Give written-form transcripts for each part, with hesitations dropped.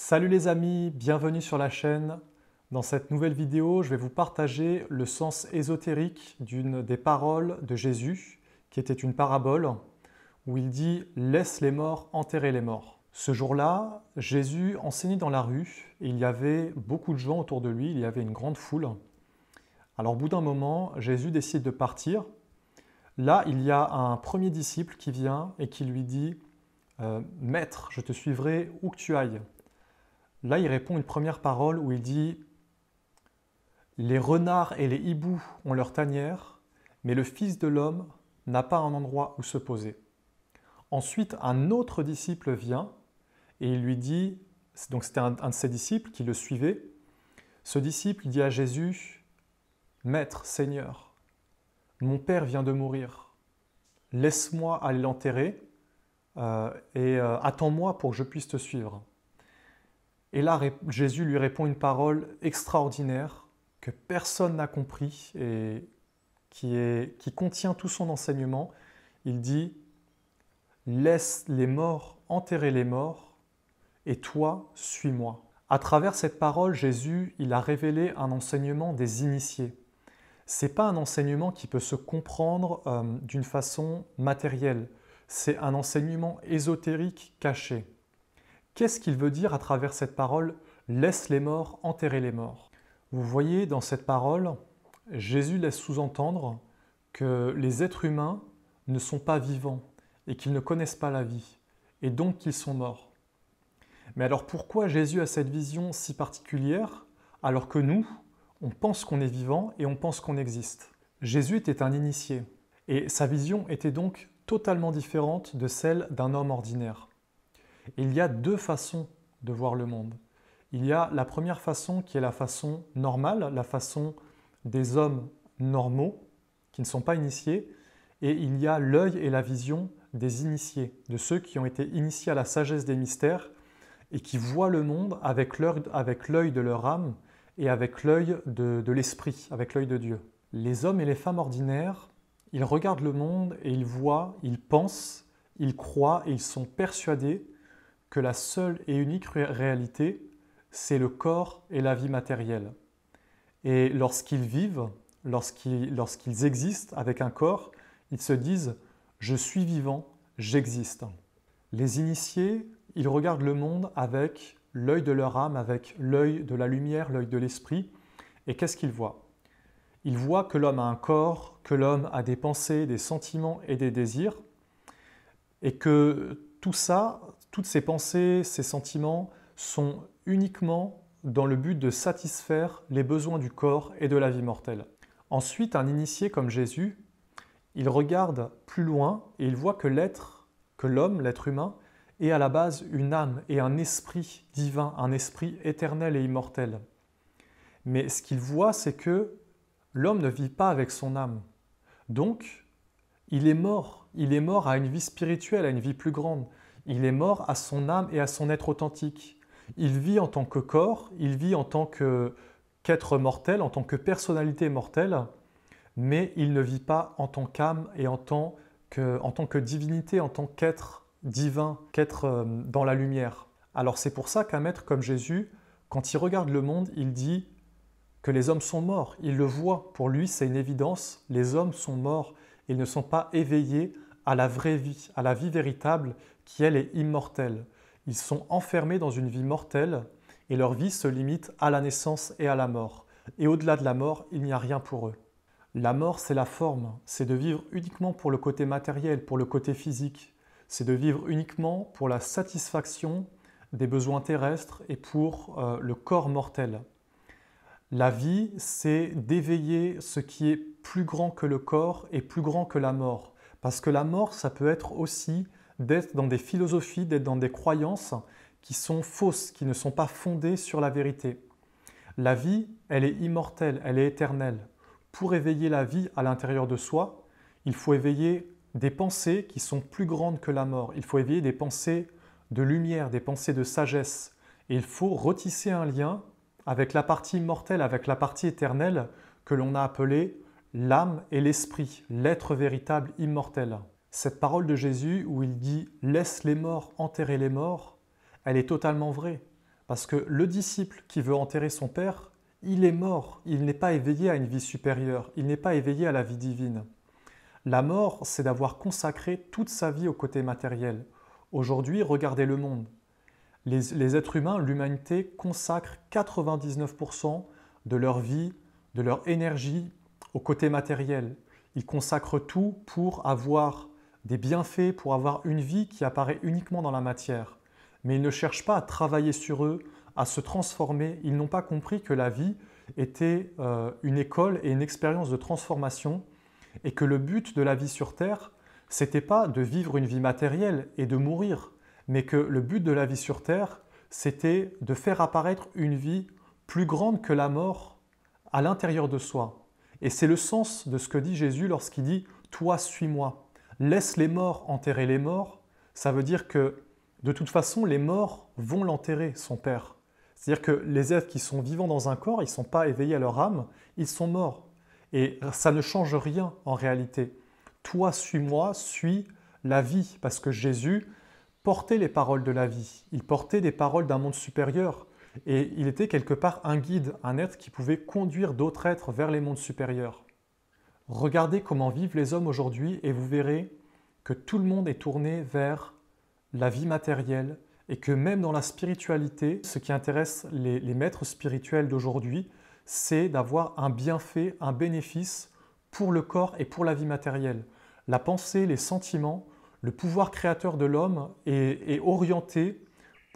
Salut les amis, bienvenue sur la chaîne. Dans cette nouvelle vidéo, je vais vous partager le sens ésotérique d'une des paroles de Jésus, qui était une parabole, où il dit « Laisse les morts enterrer les morts ». Ce jour-là, Jésus enseignait dans la rue, et il y avait beaucoup de gens autour de lui, il y avait une grande foule. Alors au bout d'un moment, Jésus décide de partir. Là, il y a un premier disciple qui vient et qui lui dit « Maître, je te suivrai où que tu ailles ». Là, il répond une première parole où il dit « Les renards et les hiboux ont leur tanière, mais le Fils de l'homme n'a pas un endroit où se poser. » Ensuite, un autre disciple vient et il lui dit, donc c'était un de ses disciples qui le suivait, ce disciple dit à Jésus « Maître, Seigneur, mon père vient de mourir, laisse-moi aller l'enterrer et attends-moi pour que je puisse te suivre. » Et là, Jésus lui répond une parole extraordinaire que personne n'a compris et qui contient tout son enseignement. Il dit « Laisse les morts enterrer les morts et toi, suis-moi. » À travers cette parole, Jésus, il a révélé un enseignement des initiés. Ce n'est pas un enseignement qui peut se comprendre d'une façon matérielle. C'est un enseignement ésotérique caché. Qu'est-ce qu'il veut dire à travers cette parole « Laisse les morts enterrer les morts » ? Vous voyez, dans cette parole, Jésus laisse sous-entendre que les êtres humains ne sont pas vivants et qu'ils ne connaissent pas la vie, et donc qu'ils sont morts. Mais alors pourquoi Jésus a cette vision si particulière alors que nous, on pense qu'on est vivant et on pense qu'on existe? Jésus était un initié, et sa vision était donc totalement différente de celle d'un homme ordinaire. Il y a deux façons de voir le monde. Il y a la première façon qui est la façon normale, la façon des hommes normaux qui ne sont pas initiés, et il y a l'œil et la vision des initiés, de ceux qui ont été initiés à la sagesse des mystères et qui voient le monde avec l'œil de leur âme et avec l'œil de l'esprit, avec l'œil de Dieu. Les hommes et les femmes ordinaires, ils regardent le monde et ils voient, ils pensent, ils croient et ils sont persuadés que la seule et unique réalité, c'est le corps et la vie matérielle. Et lorsqu'ils vivent, lorsqu'ils existent avec un corps, ils se disent « je suis vivant, j'existe ». Les initiés, ils regardent le monde avec l'œil de leur âme, avec l'œil de la lumière, l'œil de l'esprit. Et qu'est-ce qu'ils voient? Ils voient que l'homme a un corps, que l'homme a des pensées, des sentiments et des désirs, et que tout ça, toutes ces pensées, ces sentiments sont uniquement dans le but de satisfaire les besoins du corps et de la vie mortelle. Ensuite, un initié comme Jésus, il regarde plus loin et il voit que l'homme, l'être humain, est à la base une âme et un esprit divin, un esprit éternel et immortel. Mais ce qu'il voit, c'est que l'homme ne vit pas avec son âme. Donc, il est mort à une vie spirituelle, à une vie plus grande. Il est mort à son âme et à son être authentique. Il vit en tant que corps, il vit en tant qu'être mortel, en tant que personnalité mortelle, mais il ne vit pas en tant qu'âme et en tant que divinité, en tant qu'être divin, qu'être dans la lumière. Alors c'est pour ça qu'un maître comme Jésus, quand il regarde le monde, il dit que les hommes sont morts. Il le voit, pour lui c'est une évidence, les hommes sont morts. Ils ne sont pas éveillés à la vraie vie, à la vie véritable qui, elle, est immortelle. Ils sont enfermés dans une vie mortelle et leur vie se limite à la naissance et à la mort. Et au-delà de la mort, il n'y a rien pour eux. La mort, c'est la forme, c'est de vivre uniquement pour le côté matériel, pour le côté physique. C'est de vivre uniquement pour la satisfaction des besoins terrestres et pour le corps mortel. La vie, c'est d'éveiller ce qui est plus grand que le corps et plus grand que la mort. Parce que la mort, ça peut être aussi d'être dans des philosophies, d'être dans des croyances qui sont fausses, qui ne sont pas fondées sur la vérité. La vie, elle est immortelle, elle est éternelle. Pour éveiller la vie à l'intérieur de soi, il faut éveiller des pensées qui sont plus grandes que la mort. Il faut éveiller des pensées de lumière, des pensées de sagesse. Et il faut retisser un lien avec la partie immortelle, avec la partie éternelle que l'on a appelée l'âme et l'esprit, l'être véritable immortel. Cette parole de Jésus où il dit « laisse les morts enterrer les morts », elle est totalement vraie. Parce que le disciple qui veut enterrer son père, il est mort, il n'est pas éveillé à une vie supérieure, il n'est pas éveillé à la vie divine. La mort, c'est d'avoir consacré toute sa vie au côté matériel. Aujourd'hui, regardez le monde. Les êtres humains, l'humanité, consacrent 99% de leur vie, de leur énergie au côté matériel. Ils consacrent tout pour avoir des bienfaits, pour avoir une vie qui apparaît uniquement dans la matière. Mais ils ne cherchent pas à travailler sur eux, à se transformer. Ils n'ont pas compris que la vie était une école et une expérience de transformation et que le but de la vie sur Terre, c'était pas de vivre une vie matérielle et de mourir, mais que le but de la vie sur Terre, c'était de faire apparaître une vie plus grande que la mort à l'intérieur de soi. Et c'est le sens de ce que dit Jésus lorsqu'il dit « Toi, suis-moi ». Laisse les morts enterrer les morts, ça veut dire que de toute façon, les morts vont l'enterrer, son Père. C'est-à-dire que les êtres qui sont vivants dans un corps, ils ne sont pas éveillés à leur âme, ils sont morts. Et ça ne change rien en réalité. Toi, suis-moi, suis la vie, parce que Jésus portait les paroles de la vie. Il portait des paroles d'un monde supérieur. Et il était quelque part un guide, un être qui pouvait conduire d'autres êtres vers les mondes supérieurs. Regardez comment vivent les hommes aujourd'hui et vous verrez que tout le monde est tourné vers la vie matérielle et que même dans la spiritualité, ce qui intéresse les maîtres spirituels d'aujourd'hui, c'est d'avoir un bienfait, un bénéfice pour le corps et pour la vie matérielle. La pensée, les sentiments, le pouvoir créateur de l'homme est orienté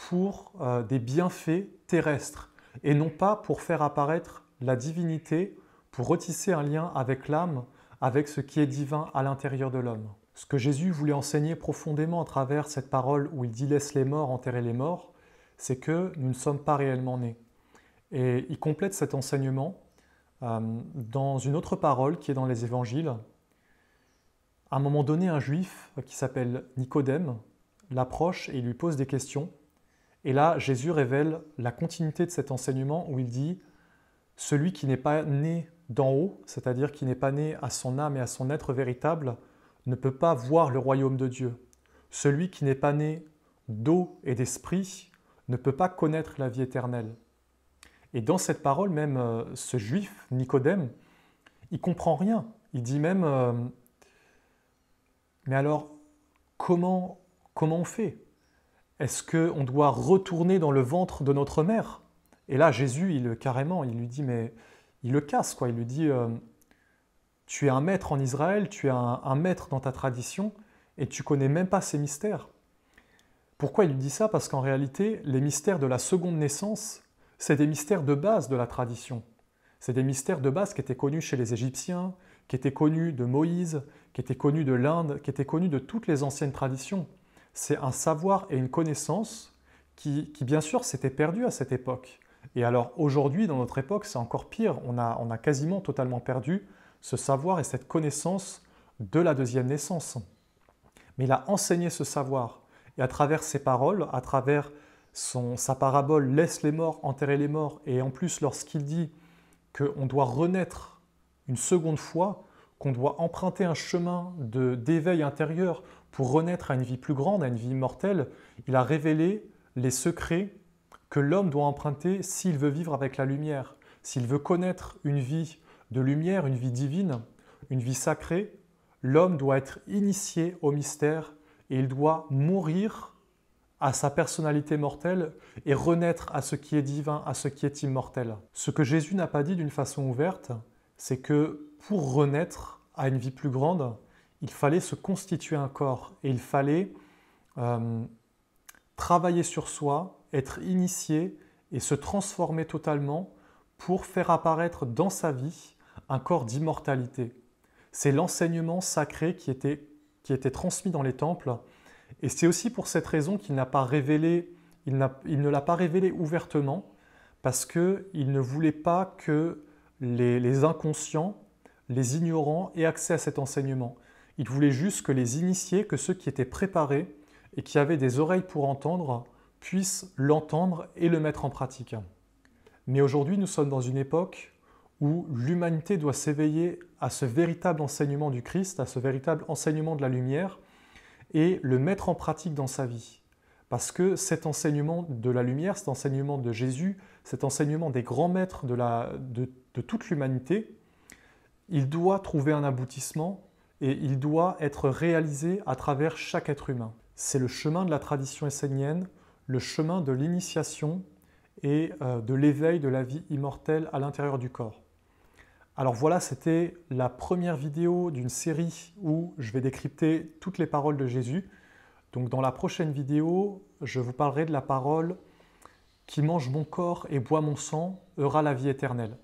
pour des bienfaits terrestres et non pas pour faire apparaître la divinité, pour retisser un lien avec l'âme, avec ce qui est divin à l'intérieur de l'homme. Ce que Jésus voulait enseigner profondément à travers cette parole où il dit « laisse les morts enterrer les morts », c'est que nous ne sommes pas réellement nés. Et il complète cet enseignement dans une autre parole qui est dans les évangiles. À un moment donné, un juif qui s'appelle Nicodème l'approche et il lui pose des questions. Et là, Jésus révèle la continuité de cet enseignement où il dit « Celui qui n'est pas né d'en haut, c'est-à-dire qui n'est pas né à son âme et à son être véritable, ne peut pas voir le royaume de Dieu. Celui qui n'est pas né d'eau et d'esprit ne peut pas connaître la vie éternelle. » Et dans cette parole, même ce juif, Nicodème, il ne comprend rien. Il dit même mais alors, comment on fait? Est-ce qu'on doit retourner dans le ventre de notre mère? Et là, Jésus, carrément, il lui dit, mais il le casse, quoi. Il lui dit, tu es un maître en Israël, tu es un maître dans ta tradition, et tu ne connais même pas ces mystères. Pourquoi il lui dit ça? Parce qu'en réalité, les mystères de la seconde naissance, c'est des mystères de base de la tradition. C'est des mystères de base qui étaient connus chez les Égyptiens, qui étaient connus de Moïse, qui étaient connus de l'Inde, qui étaient connus de toutes les anciennes traditions. C'est un savoir et une connaissance qui bien sûr, s'étaient perdus à cette époque. Et alors aujourd'hui, dans notre époque, c'est encore pire. On a quasiment totalement perdu ce savoir et cette connaissance de la deuxième naissance. Mais il a enseigné ce savoir. Et à travers ses paroles, à travers sa parabole « Laisse les morts enterrer les morts » et en plus lorsqu'il dit qu'on doit renaître une seconde fois, qu'on doit emprunter un chemin d'éveil intérieur pour renaître à une vie plus grande, à une vie immortelle, il a révélé les secrets que l'homme doit emprunter s'il veut vivre avec la lumière, s'il veut connaître une vie de lumière, une vie divine, une vie sacrée. L'homme doit être initié au mystère et il doit mourir à sa personnalité mortelle et renaître à ce qui est divin, à ce qui est immortel. Ce que Jésus n'a pas dit d'une façon ouverte, c'est que pour renaître à une vie plus grande, il fallait se constituer un corps et il fallait travailler sur soi, être initié et se transformer totalement pour faire apparaître dans sa vie un corps d'immortalité. C'est l'enseignement sacré qui était transmis dans les temples et c'est aussi pour cette raison qu'il n'a pas révélé, il ne l'a pas révélé ouvertement parce qu'il ne voulait pas que les inconscients, les ignorants aient accès à cet enseignement. Il voulait juste que les initiés, que ceux qui étaient préparés et qui avaient des oreilles pour entendre, puissent l'entendre et le mettre en pratique. Mais aujourd'hui, nous sommes dans une époque où l'humanité doit s'éveiller à ce véritable enseignement du Christ, à ce véritable enseignement de la lumière, et le mettre en pratique dans sa vie. Parce que cet enseignement de la lumière, cet enseignement de Jésus, cet enseignement des grands maîtres de toute l'humanité, il doit trouver un aboutissement et il doit être réalisé à travers chaque être humain. C'est le chemin de la tradition essénienne, le chemin de l'initiation et de l'éveil de la vie immortelle à l'intérieur du corps. Alors voilà, c'était la première vidéo d'une série où je vais décrypter toutes les paroles de Jésus. Donc dans la prochaine vidéo, je vous parlerai de la parole « Qui mange mon corps et boit mon sang aura la vie éternelle ».